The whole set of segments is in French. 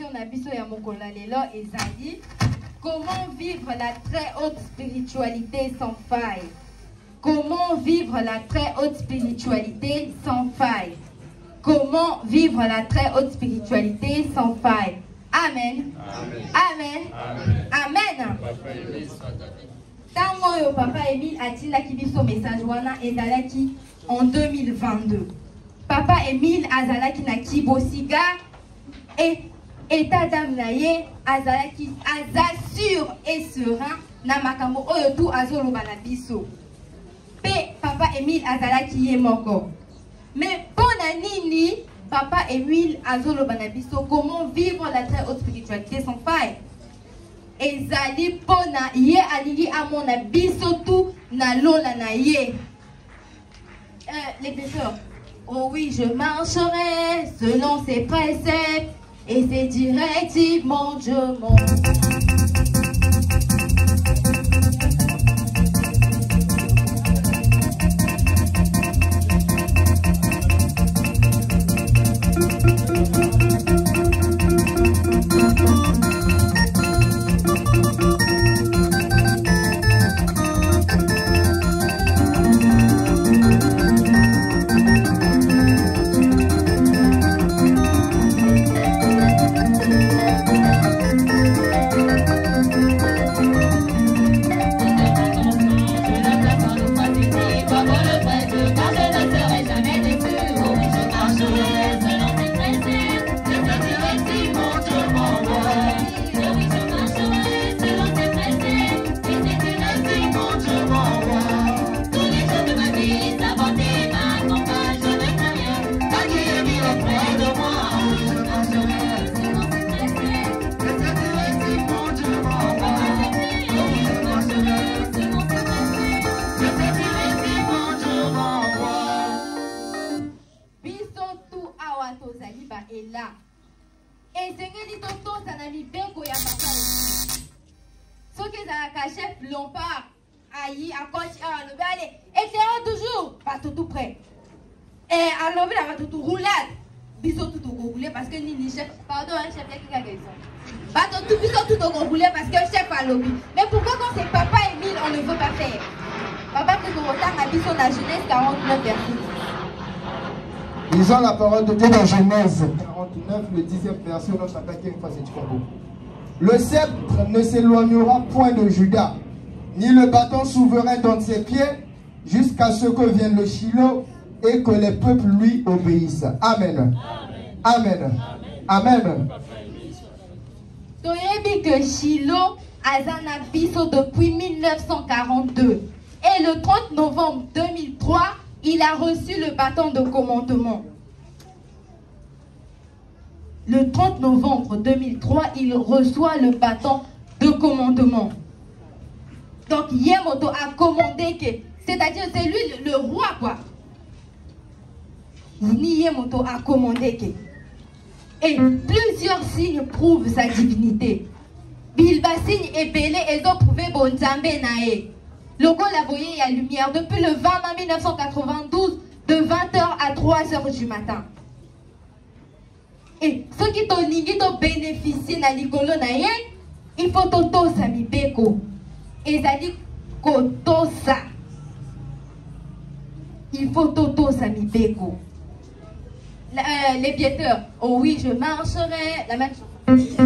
question Nabiso ya Mokola Lelo ezali comment vivre la très haute spiritualité sans faille. Comment vivre la très haute spiritualité sans faille. Comment vivre la très haute spiritualité sans faille. Amen. Amen. Amen. Tango yo Papa Emile atindaki biso message wana ezalaki en 2022. Papa Emile azalaki na Kibosiga et état d'âme na ye azalaki sûr et serein na makambo oyo tu azoloba na biso. Pe Papa Emile azalaki ye moko. Mais pona nini Papa Emile azoloba na biso comment vivre la très haute spiritualité sans faille. Ezali pona ye alingi amona biso tu na lola na ye. Les pêcheurs. Oh oui, je marcherai selon ses préceptes et ses directives, mon Dieu, mon Dieu. Mais pourquoi quand c'est Papa Emile, on ne veut pas faire? Papa, que nous retard à Bisson la Genèse 49, verset 10. Lisons la parole de Dieu dans Genèse 49, le 10e verset, notre attaqué face du combo. Le sceptre ne s'éloignera point de Juda, ni le bâton souverain dans ses pieds, jusqu'à ce que vienne le Shiloh et que les peuples lui obéissent. Amen. Amen. Amen. Toyebi que Shiloh azana biso depuis 1942 et le 30 novembre 2003 il a reçu le bâton de commandement. Le 30 novembre 2003 il reçoit le bâton de commandement. Donc Yemoto a commandé que, c'est-à-dire c'est lui le roi quoi. Ni Yemoto a commandé que. Et plusieurs signes prouvent sa divinité. Bilba signe et belé et ont prouvé Bonzambe nae. Le go la voyé à lumière depuis le 20 mai 1992 de 20h à 3h du matin. Et ceux qui t'ont bénéficié na ligolo nae, il faut toto sa mi beko. Et ça dit kotosa. Il faut toto sa mi beko. Les piéteurs, oh oui, je marcherai, la même chose.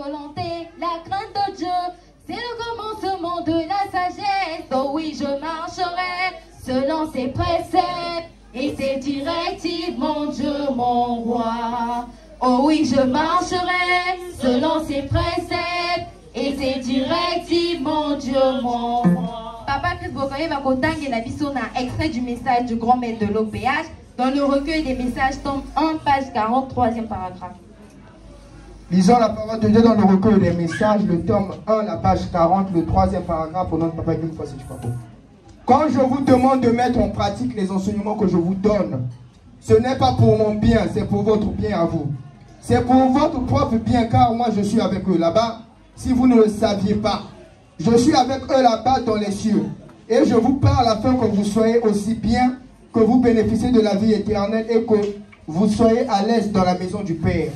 volonté, la crainte de Dieu, c'est le commencement de la sagesse. Oh oui, je marcherai selon ses préceptes et ses directives, mon Dieu, mon roi. Oh oui, je marcherai selon ses préceptes et ses directives, mon Dieu, mon roi. Papa Chris Bokoye va kotange la biso na extrait du message du grand maître de l'OPH dans le recueil des messages, tome 1, page 40, troisième paragraphe. Lisons la parole de Dieu dans le recueil des messages, le tome 1, la page 40, le troisième paragraphe, au nom de Papa Guillaume Fossé du Papa. Quand je vous demande de mettre en pratique les enseignements que je vous donne, ce n'est pas pour mon bien, c'est pour votre bien à vous. C'est pour votre propre bien, car moi je suis avec eux là-bas, si vous ne le saviez pas. Je suis avec eux là-bas dans les cieux. Et je vous parle afin que vous soyez aussi bien, que vous bénéficiez de la vie éternelle et que vous soyez à l'aise dans la maison du Père.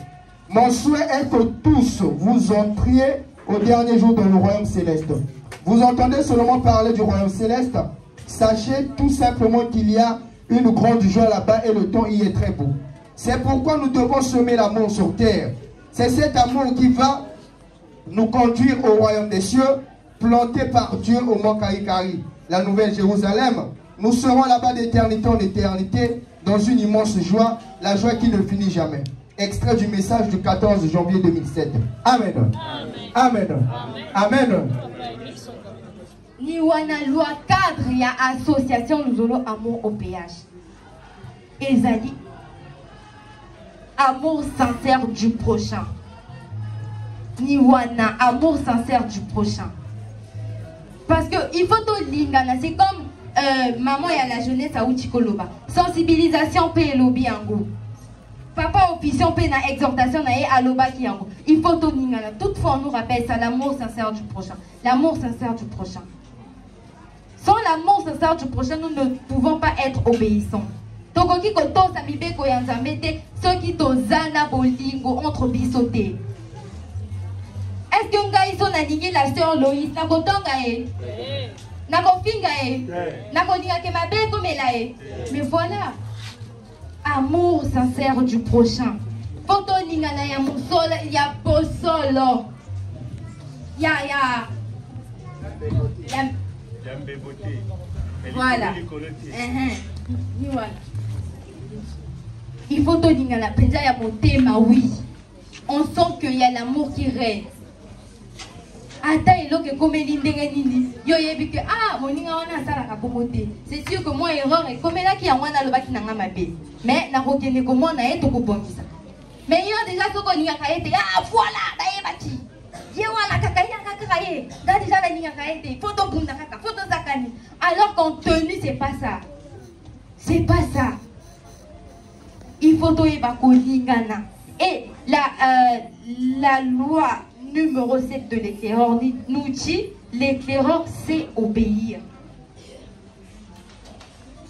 Mon souhait est que tous vous entriez au dernier jour dans le royaume céleste. Vous entendez seulement parler du royaume céleste? Sachez tout simplement qu'il y a une grande joie là-bas et le temps y est très beau. C'est pourquoi nous devons semer l'amour sur terre. C'est cet amour qui va nous conduire au royaume des cieux, planté par Dieu au mont Kaïkari, la nouvelle Jérusalem. Nous serons là-bas d'éternité en éternité, dans une immense joie, la joie qui ne finit jamais. Extrait du message du 14 janvier 2007. Amen. Amen. Amen. Ni wana loi cadre ya association nous allons amour au PH. Ezali amour sincère du prochain. Ni wana amour sincère du prochain. Parce que il faut tout lingana, c'est comme maman et à la jeunesse à Uchikoloba. Sensibilisation paye lobby en go. Papa opposition paye na exhortation na à loba qui en go. Il faut tout lingana. Toutefois on nous rappelle ça, l'amour sincère du prochain. L'amour sincère du prochain. Sans l'amour sincère du prochain, nous ne pouvons pas être obéissants. Tokoki koto samibe koyanzamete, ceux qui tozana bolingo entre bisoté. Est-ce que ngai so na ningi la sœur Loïs na kotonga e? Na kofinga e? Na koninga ke mabe komela e? Mais voilà, amour sincère du prochain. Foto ninga na ya musolo, ya posolo. Ya voilà. Voilà. Il faut te dire la penja ya motema, oui. On sent qu'il y a l'amour qui règne. Ata eloke comme lindenge nindi. Yo yebi que moninga wana sala ka komote. C'est sûr que moi erreur et comme là qui a wana loba ki nanga mabe. Mais na kokene ko mona e to ko bongisa. Mais yo déjà soko ninga ka ete voilà, da yebati. Ye wana kakaya kakaye. Da déjà la ninga ka ete. Photo bunda kaka, photo zakani. Alors qu'en tenue c'est pas ça. C'est pas ça. Il faut to yeba ko lingana. Et la loi numéro 7 de l'éclaireur nous dit, l'éclaireur sait obéir.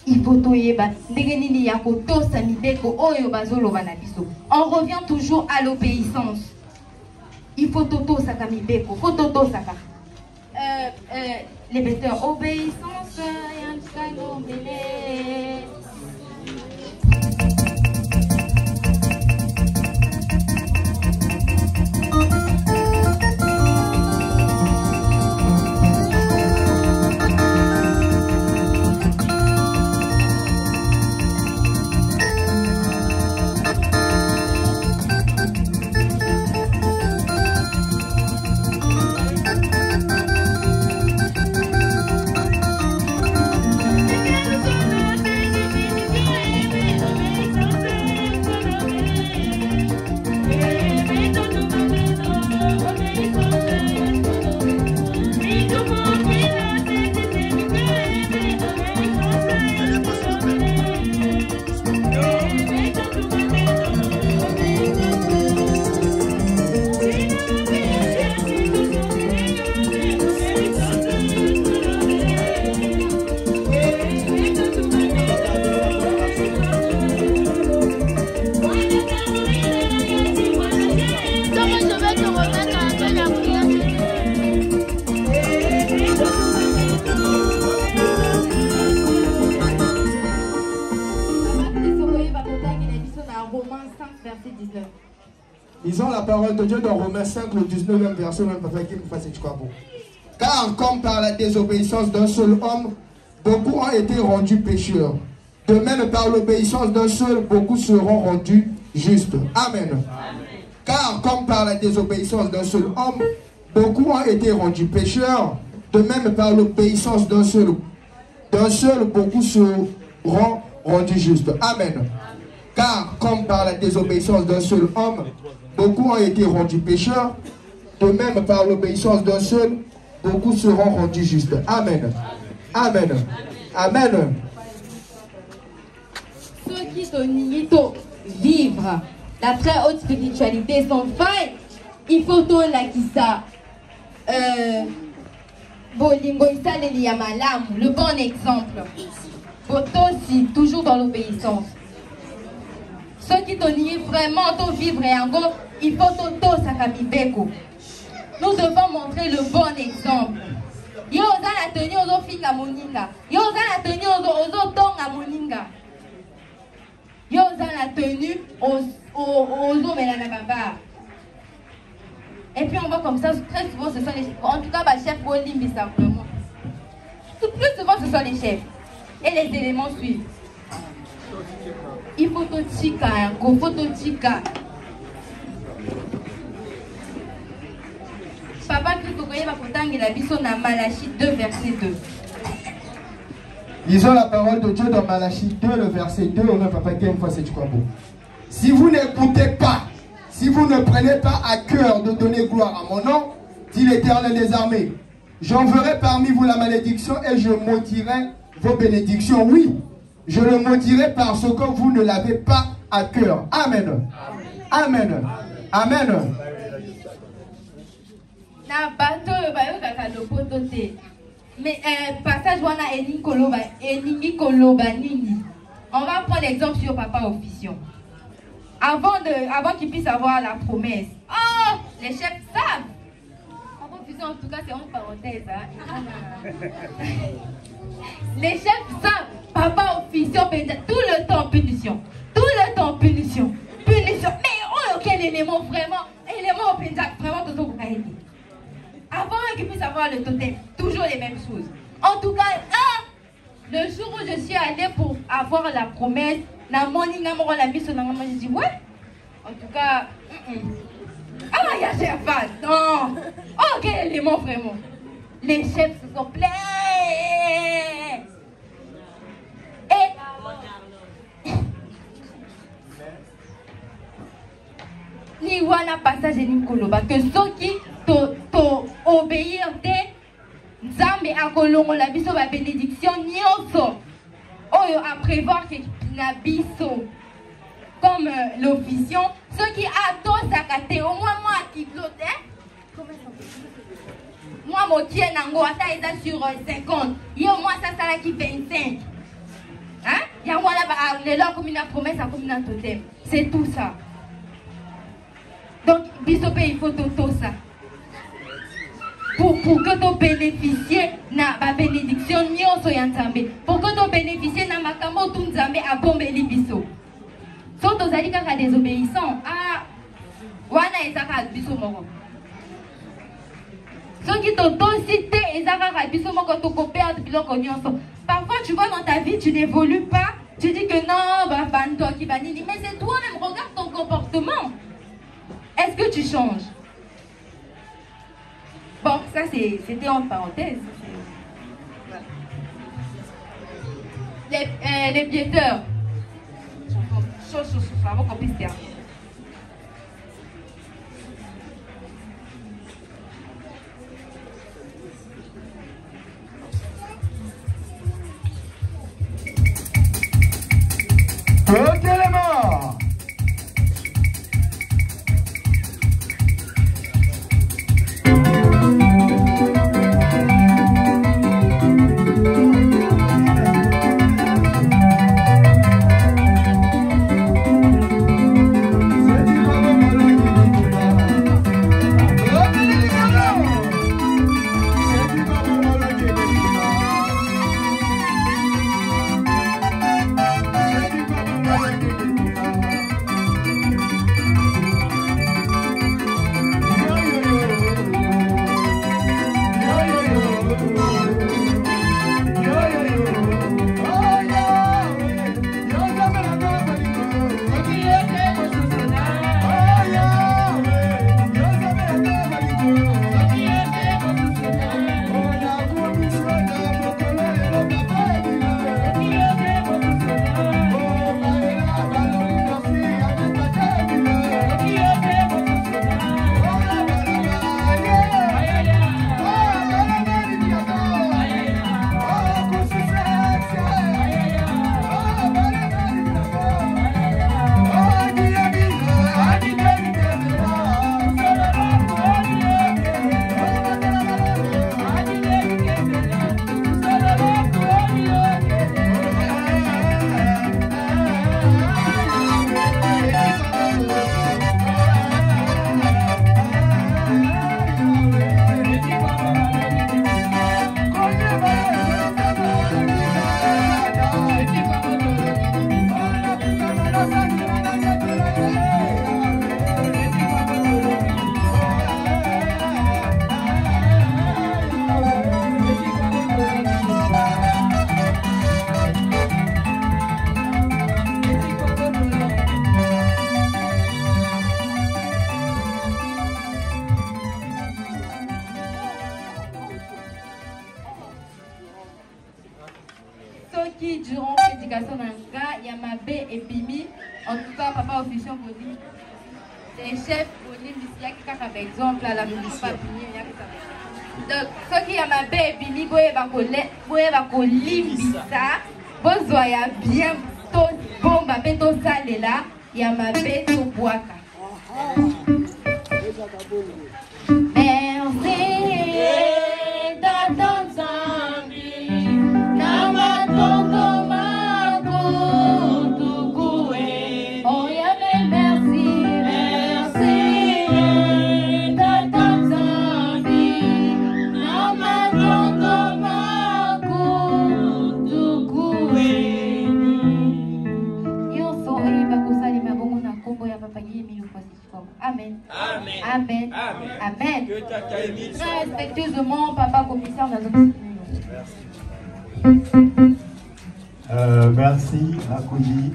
Il faut to yeba. On revient toujours à l'obéissance. Il faut toto saka mibeko, faut toto saka. Les bêteurs, obéissance, Lisons la parole de Dieu dans Romains 5, le 19e verset, même Papa Kim fasse du quoi. Car comme par la désobéissance d'un seul homme, beaucoup ont été rendus pécheurs. De même par l'obéissance d'un seul, beaucoup seront rendus justes. Amen. Amen. Car comme par la désobéissance d'un seul homme, beaucoup ont été rendus pécheurs. De même par l'obéissance d'un seul, beaucoup seront rendus justes. Amen. Amen. Car comme par la désobéissance d'un seul homme, beaucoup ont été rendus pécheurs. De même par l'obéissance d'un seul, beaucoup seront rendus justes. Amen. Amen. Amen. Ceux qui sont vivre la très haute spiritualité sans faille, il faut tout la qui ça. Le bon exemple. Aussi, toujours dans l'obéissance. Ceux qui sont vraiment tout vivre et en gros, il faut tout ça. Nous devons montrer le bon exemple. Yo oza la tenue ozo finga moninga. Yo oza la tenue ozo tonga moninga. Yo oza la tenue ozo melana baba. Et puis on voit comme ça, très souvent ce sont les chefs. En tout cas, bah, chef Bolimbi simplement. Plus souvent ce sont les chefs. Et les éléments suivent. Il faut tout tika, il faut tout tika. Papa Kritokoye va contanger la biso na Malachie 2 verset 2. Lisons la parole de Dieu dans Malachie 2, le verset 2. On a Papa qui aime fois c'est du combo. Si vous n'écoutez pas, si vous ne prenez pas à cœur de donner gloire à mon nom, dit l'Éternel des armées, j'enverrai parmi vous la malédiction et je maudirai vos bénédictions. Oui, je le maudirai parce que vous ne l'avez pas à cœur. Amen. Amen. Amen. Mais passage wana eningi koloba nini. On va prendre l'exemple sur papa officiant. Avant qu'il puisse avoir la promesse. Oh, les chefs savent. Papa officiant, en tout cas, c'est une parenthèse. Hein. Les chefs savent. Papa officiant, tout le temps punition. Tout le temps punition. Punition. Mais oh, quel élément vraiment. Élément vraiment tout ça. Avant qu'il puisse avoir le totem, toujours les mêmes choses. En tout cas, le jour où je suis allée pour avoir la promesse, j'ai dit ouais. En tout cas, ah, il y a chef non. Oh, quel élément vraiment. Les chefs se sont plaints. Et ni wana passage ni koloba que ceux qui obéir te Nzambe akolongo la biso ba bénédiction nyonso oyo à prévoir que na biso comme l'officiant ceux qui attendent sa kate au moins moi qui clote moi mon tien nango ata eza sur 50 yo moi ça sala qui 25 hein ya moi là les là comme une promesse à comme un totem c'est tout ça. Donc biso pe il faut tout ça. Pour que tu bénéficies de la bénédiction pour que tu bénéficies de la makambo tout Nzambe a bombé les biso. Soit tu as dit que tu désobéissant, wana ezaka biso moko. Ceux qui t'ont cité ezaka biso moko to kopère de biloko nyonso. Parfois tu vois dans ta vie tu n'évolues pas, tu dis que non, bah toi qui banini, mais c'est toi-même, regarde ton comportement. Est-ce que tu changes? Bon, ça c'était en parenthèse. Les biaiseurs. Avant qu'on puisse terminer. Ok les morts. qui durant l'éducation d'un gars, il y a ma B et Bimi. En tout cas, papa officiel pour dire. Les chefs pour dire, il y a par exemple, la musique pas Bimi, il y a que ça. Donc, ce qui y a ma B et Bimi, vous avez limbisa, vous voyez bien, bon, ma B, tout ça, là, il y a ma B, tout boaka. Merci d'Atanzambi, Namatongo Makutukue. Oh, yame merci, merci d'Atanzambi, Namatongo Makutukue. Yo soy bakusali mabongo na kombo ya papa yemi lukwasi. Amen. Amen. Amen. Amen. Amen. Très respectueusement, papa commissaire, on a merci. Merci, Nakuli.